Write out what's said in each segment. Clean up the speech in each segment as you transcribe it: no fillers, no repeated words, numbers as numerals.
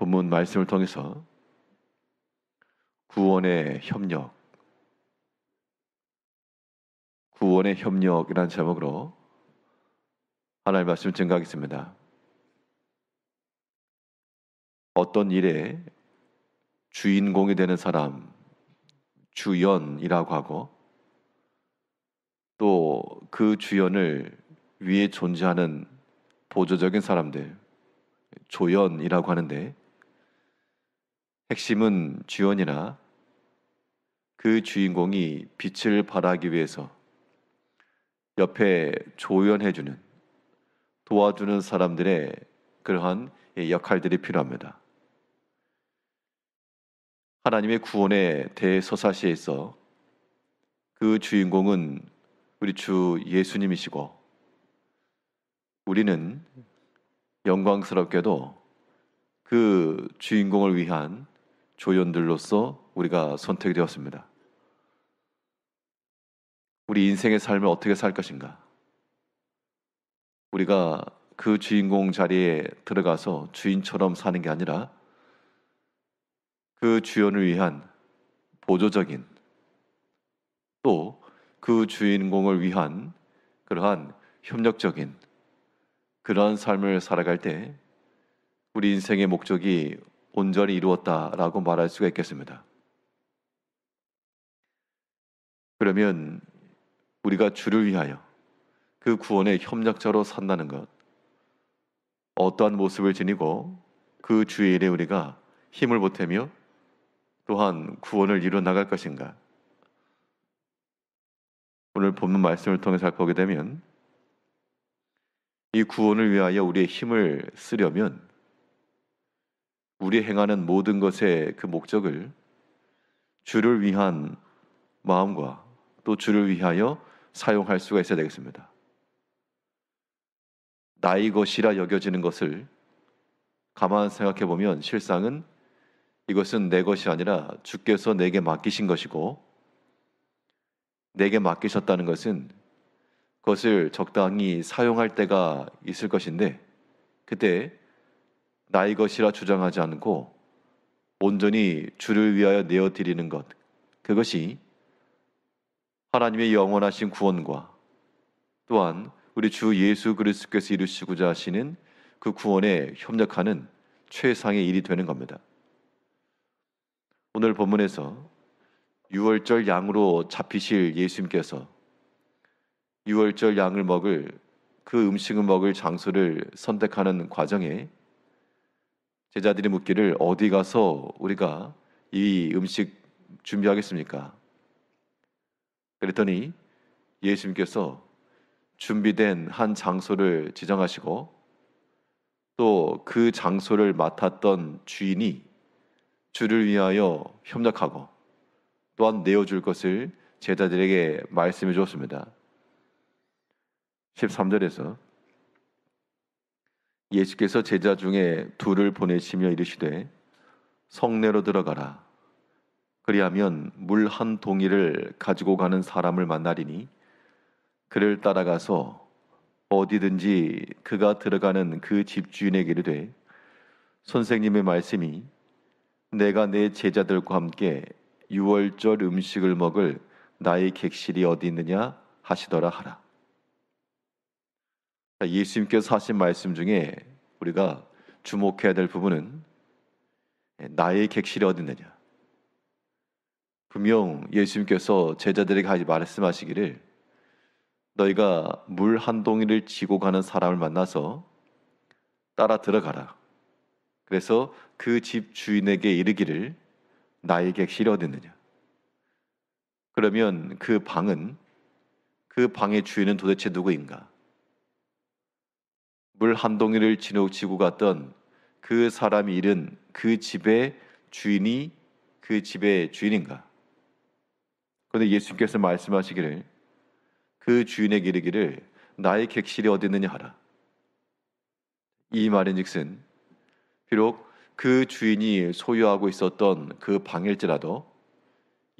본문 말씀을 통해서 구원의 협력이라는 제목으로 하나님의 말씀을 증거하겠습니다. 어떤 일에 주인공이 되는 사람, 주연이라고 하고, 또 그 주연을 위에 존재하는 보조적인 사람들, 조연이라고 하는데, 핵심은 주연이나 그 주인공이 빛을 발하기 위해서 옆에 조연해주는, 도와주는 사람들의 그러한 역할들이 필요합니다. 하나님의 구원의 대서사시에 있어 그 주인공은 우리 주 예수님이시고, 우리는 영광스럽게도 그 주인공을 위한 조연들로서 우리가 선택이 되었습니다. 우리 인생의 삶을 어떻게 살 것인가? 우리가 그 주인공 자리에 들어가서 주인처럼 사는 게 아니라 그 주연을 위한 보조적인, 또 그 주인공을 위한 그러한 협력적인 그러한 삶을 살아갈 때 우리 인생의 목적이 온전히 이루었다라고 말할 수가 있겠습니다. 그러면 우리가 주를 위하여 그 구원의 협력자로 산다는 것, 어떠한 모습을 지니고 그 주의 일에 우리가 힘을 보태며 또한 구원을 이루어 나갈 것인가? 오늘 본문 말씀을 통해 살펴보게 되면 이 구원을 위하여 우리의 힘을 쓰려면 우리 행하는 모든 것의 그 목적을 주를 위한 마음과 또 주를 위하여 사용할 수가 있어야 되겠습니다. 나의 것이라 여겨지는 것을 가만 생각해 보면 실상은 이것은 내 것이 아니라 주께서 내게 맡기신 것이고, 내게 맡기셨다는 것은 그것을 적당히 사용할 때가 있을 것인데, 그때 나의 것이라 주장하지 않고 온전히 주를 위하여 내어드리는 것, 그것이 하나님의 영원하신 구원과 또한 우리 주 예수 그리스도께서 이루시고자 하시는 그 구원에 협력하는 최상의 일이 되는 겁니다. 오늘 본문에서 유월절 양으로 잡히실 예수님께서 유월절 양을 먹을, 그 음식을 먹을 장소를 선택하는 과정에 제자들이 묻기를 어디 가서 우리가 이 음식 준비하겠습니까? 그랬더니 예수님께서 준비된 한 장소를 지정하시고 또 그 장소를 맡았던 주인이 주를 위하여 협력하고 또한 내어줄 것을 제자들에게 말씀해 주었습니다. 13절에서 예수께서 제자 중에 둘을 보내시며 이르시되 성내로 들어가라. 그리하면 물 한 동이를 가지고 가는 사람을 만나리니 그를 따라가서 어디든지 그가 들어가는 그 집주인에게 이르되 선생님의 말씀이 내가 내 제자들과 함께 유월절 음식을 먹을 나의 객실이 어디 있느냐 하시더라 하라. 예수님께서 하신 말씀 중에 우리가 주목해야 될 부분은 나의 객실이 어디 있느냐. 분명 예수님께서 제자들에게 말씀하시기를 너희가 물 한 동이를 지고 가는 사람을 만나서 따라 들어가라. 그래서 그 집 주인에게 이르기를 나의 객실이 어디 있느냐. 그러면 그 방의 주인은 도대체 누구인가? 물 한 동이를 지고 갔던 그 사람이 잃은 그 집의 주인이 그 집의 주인인가? 그런데 예수님께서 말씀하시기를 그 주인에게 이르기를 나의 객실이 어디 있느냐 하라. 이 말인즉슨 비록 그 주인이 소유하고 있었던 그 방일지라도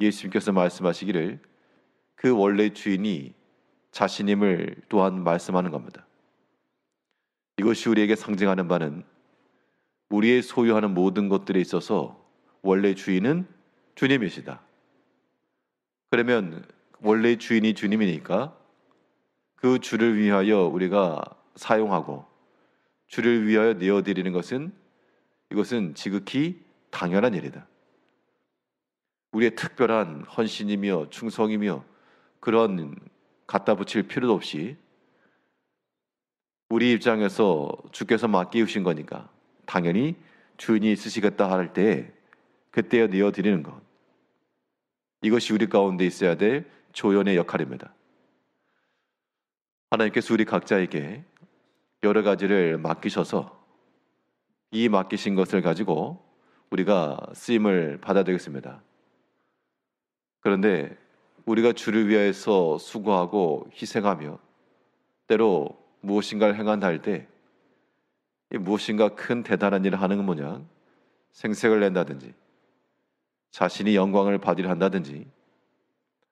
예수님께서 말씀하시기를 그 원래 주인이 자신임을 또한 말씀하는 겁니다. 이것이 우리에게 상징하는 바는 우리의 소유하는 모든 것들에 있어서 원래 주인은 주님이시다. 그러면 원래 주인이 주님이니까 그 주를 위하여 우리가 사용하고 주를 위하여 내어드리는 것은 이것은 지극히 당연한 일이다. 우리의 특별한 헌신이며 충성이며 그런 갖다 붙일 필요도 없이 우리 입장에서 주께서 맡기우신 거니까 당연히 주인이 있으시겠다 할 때 그때에 내어드리는 것, 이것이 우리 가운데 있어야 될 조연의 역할입니다. 하나님께서 우리 각자에게 여러 가지를 맡기셔서 이 맡기신 것을 가지고 우리가 쓰임을 받아야 되겠습니다. 그런데 우리가 주를 위해서 수고하고 희생하며 때로 무엇인가를 행한다 할 때 무엇인가 큰 대단한 일을 하는 모양 생색을 낸다든지 자신이 영광을 받으려 한다든지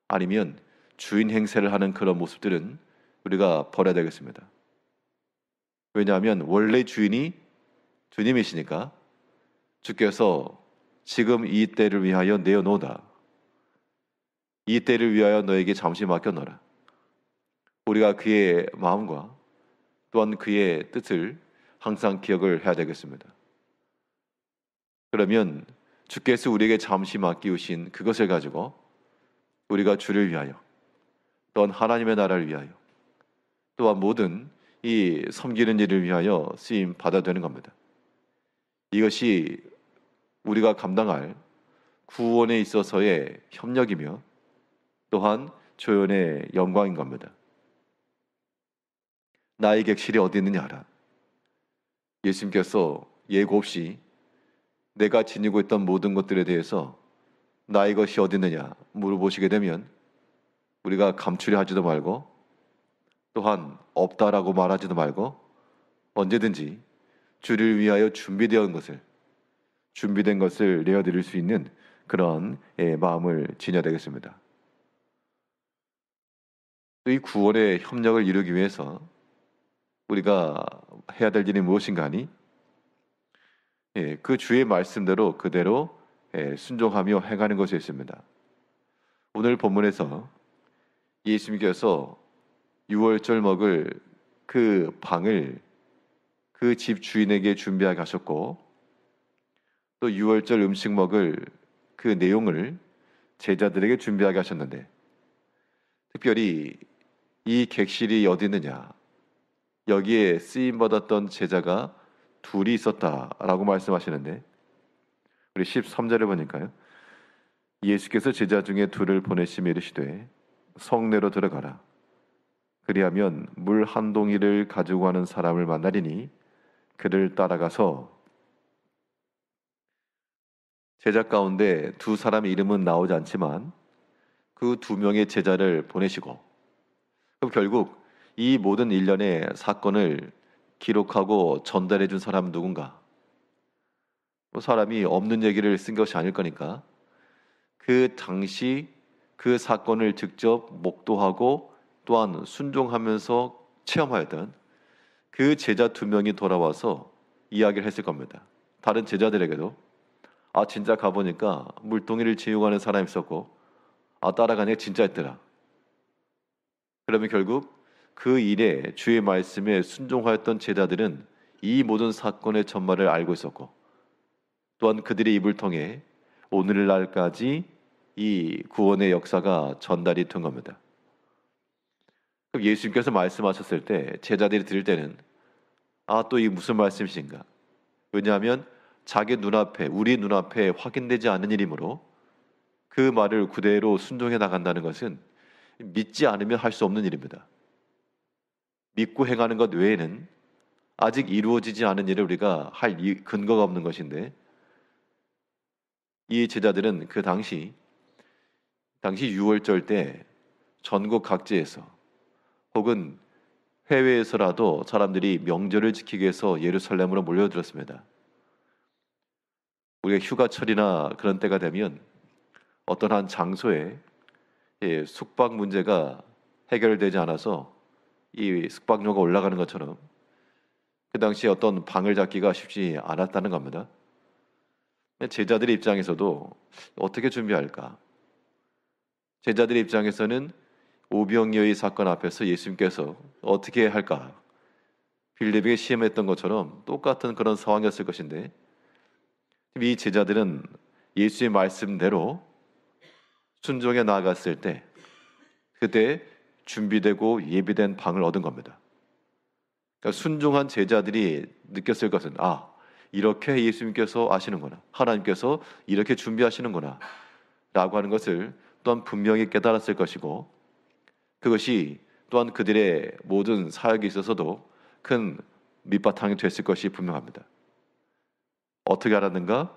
아니면 주인 행세를 하는 그런 모습들은 우리가 버려야 되겠습니다. 왜냐하면 원래 주인이 주님이시니까 주께서 지금 이 때를 위하여 내어놓으다. 이 때를 위하여 너에게 잠시 맡겨놓으라. 우리가 그의 마음과 또한 그의 뜻을 항상 기억을 해야 되겠습니다. 그러면 주께서 우리에게 잠시 맡기우신 그것을 가지고 우리가 주를 위하여 또한 하나님의 나라를 위하여 또한 모든 이 섬기는 일을 위하여 쓰임 받아야 되는 겁니다. 이것이 우리가 감당할 구원에 있어서의 협력이며 또한 조연의 영광인 겁니다. 나의 객실이 어디 있느냐 하라. 예수님께서 예고 없이 내가 지니고 있던 모든 것들에 대해서 나의 것이 어디 있느냐 물어보시게 되면 우리가 감추려 하지도 말고 또한 없다라고 말하지도 말고 언제든지 주를 위하여 준비된 것을 내어드릴 수 있는 그런 마음을 지녀야 되겠습니다. 또 이 구원의 협력을 이루기 위해서 우리가 해야 될 일이 무엇인가 하니 그 주의 말씀대로 그대로 순종하며 행하는 것이 있습니다. 오늘 본문에서 예수님께서 유월절 먹을 그 방을 그 집 주인에게 준비하게 하셨고 또 유월절 음식 먹을 그 내용을 제자들에게 준비하게 하셨는데 특별히 이 객실이 어디 있느냐 여기에 쓰임받았던 제자가 둘이 있었다라고 말씀하시는데 우리 13절에 보니까요. 예수께서 제자 중에 둘을 보내시며 이르시되 성내로 들어가라. 그리하면 물 한 동이를 가지고 가는 사람을 만나리니 그를 따라가서 제자 가운데 두 사람의 이름은 나오지 않지만 그 두 명의 제자를 보내시고 그럼 결국 이 모든 일련의 사건을 기록하고 전달해 준 사람은 누군가? 사람이 없는 얘기를 쓴 것이 아닐 거니까 그 당시 그 사건을 직접 목도하고 또한 순종하면서 체험하였던 그 제자 두 명이 돌아와서 이야기를 했을 겁니다. 다른 제자들에게도 진짜 가보니까 물동이를 지우고 가는 사람이 있었고 따라가니까 진짜 있더라. 그러면 결국 그 일에 주의 말씀에 순종하였던 제자들은 이 모든 사건의 전말을 알고 있었고 또한 그들의 입을 통해 오늘날까지 이 구원의 역사가 전달이 된 겁니다. 그럼 예수님께서 말씀하셨을 때 제자들이 들을 때는 또 이게 무슨 말씀이신가? 왜냐하면 자기 눈앞에 우리 눈앞에 확인되지 않은 일이므로 그 말을 그대로 순종해 나간다는 것은 믿지 않으면 할 수 없는 일입니다. 믿고 행하는 것 외에는 아직 이루어지지 않은 일을 우리가 할 근거가 없는 것인데 이 제자들은 그 당시 유월절 때 전국 각지에서 혹은 해외에서라도 사람들이 명절을 지키기 위해서 예루살렘으로 몰려들었습니다. 우리가 휴가철이나 그런 때가 되면 어떤 한 장소에 숙박 문제가 해결되지 않아서 이 숙박료가 올라가는 것처럼 그 당시에 어떤 방을 잡기가 쉽지 않았다는 겁니다. 제자들의 입장에서도 어떻게 준비할까? 제자들의 입장에서는 오병이어의 사건 앞에서 예수님께서 어떻게 할까? 빌립에게 시험했던 것처럼 똑같은 그런 상황이었을 것인데, 이 제자들은 예수의 말씀대로 순종해 나아갔을 때 그때 준비되고 예비된 방을 얻은 겁니다. 그러니까 순종한 제자들이 느꼈을 것은, 이렇게 예수님께서 아시는구나, 하나님께서 이렇게 준비하시는구나 라고 하는 것을 또한 분명히 깨달았을 것이고, 그것이 또한 그들의 모든 사역에 있어서도 큰 밑바탕이 됐을 것이 분명합니다. 어떻게 알았는가?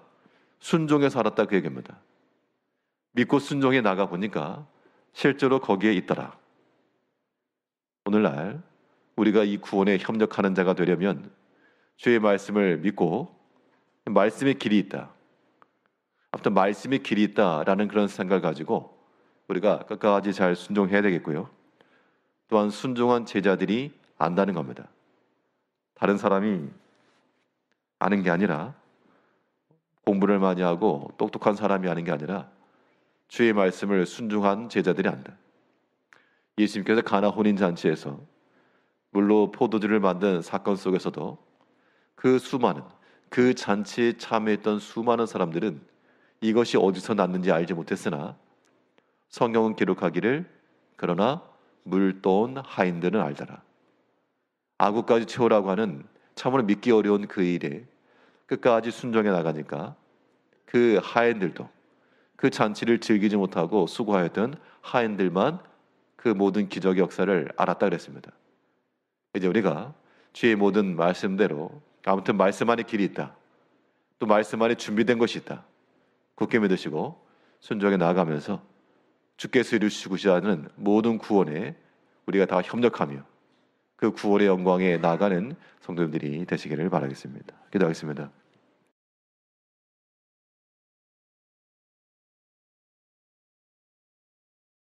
순종해서 알았다, 그 얘기입니다. 믿고 순종해 나가 보니까 실제로 거기에 있더라. 오늘날 우리가 이 구원에 협력하는 자가 되려면 주의 말씀을 믿고 말씀의 길이 있다, 아무튼 말씀의 길이 있다라는 그런 생각을 가지고 우리가 끝까지 잘 순종해야 되겠고요. 또한 순종한 제자들이 안다는 겁니다. 다른 사람이 아는 게 아니라, 공부를 많이 하고 똑똑한 사람이 아는 게 아니라 주의 말씀을 순종한 제자들이 안다. 예수님께서 가나 혼인잔치에서 물로 포도주를 만든 사건 속에서도 그 수많은, 그 잔치에 참여했던 수많은 사람들은 이것이 어디서 났는지 알지 못했으나 성경은 기록하기를 그러나 물떠온 하인들은 알더라. 아구까지 채우라고 하는 참으로 믿기 어려운 그 일에 끝까지 순종해 나가니까 그 하인들도, 그 잔치를 즐기지 못하고 수고하였던 하인들만 그 모든 기적의 역사를 알았다 그랬습니다. 이제 우리가 주의 모든 말씀대로, 아무튼 말씀 안에 길이 있다, 또 말씀 안에 준비된 것이 있다, 굳게 믿으시고 순종해 나아가면서 주께서 이루시고자 하는 모든 구원에 우리가 다 협력하며 그 구원의 영광에 나아가는 성도님들이 되시기를 바라겠습니다. 기도하겠습니다.